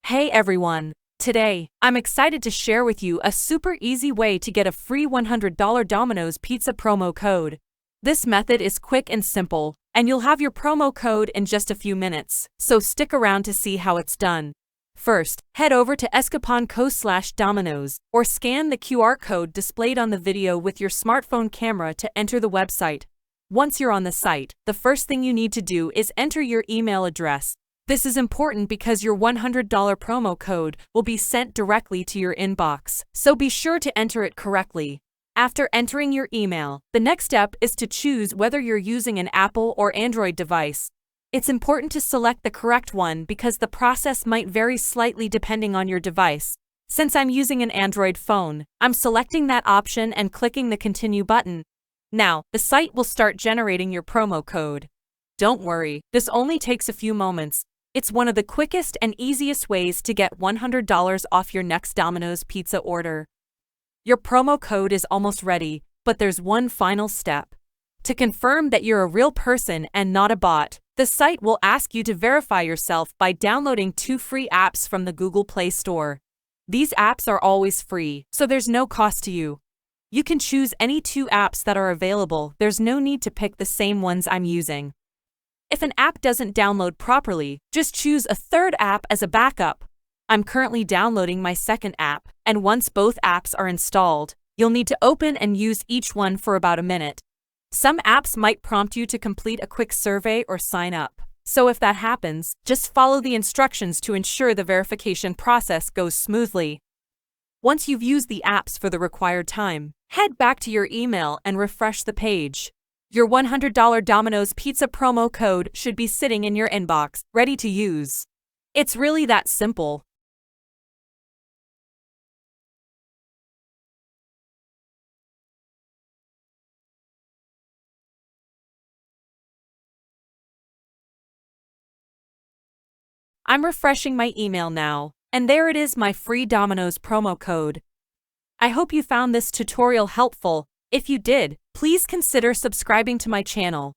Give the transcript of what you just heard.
Hey everyone! Today, I'm excited to share with you a super easy way to get a free $100 Domino's pizza promo code. This method is quick and simple, and you'll have your promo code in just a few minutes, so stick around to see how it's done. First, head over to escapon.co/Dominos, or scan the QR code displayed on the video with your smartphone camera to enter the website. Once you're on the site, the first thing you need to do is enter your email address. This is important because your $100 promo code will be sent directly to your inbox, so be sure to enter it correctly. After entering your email, the next step is to choose whether you're using an Apple or Android device. It's important to select the correct one because the process might vary slightly depending on your device. Since I'm using an Android phone, I'm selecting that option and clicking the Continue button. Now, the site will start generating your promo code. Don't worry, this only takes a few moments. It's one of the quickest and easiest ways to get $100 off your next Domino's pizza order. Your promo code is almost ready, but there's one final step. To confirm that you're a real person and not a bot, the site will ask you to verify yourself by downloading 2 free apps from the Google Play Store. These apps are always free, so there's no cost to you. You can choose any 2 apps that are available. There's no need to pick the same ones I'm using. If an app doesn't download properly, just choose a third app as a backup. I'm currently downloading my second app, and once both apps are installed, you'll need to open and use each one for about a minute. Some apps might prompt you to complete a quick survey or sign up, so if that happens, just follow the instructions to ensure the verification process goes smoothly. Once you've used the apps for the required time, head back to your email and refresh the page. Your $100 Domino's pizza promo code should be sitting in your inbox, ready to use. It's really that simple. I'm refreshing my email now, and there it is, my free Domino's promo code. I hope you found this tutorial helpful. If you did, please consider subscribing to my channel.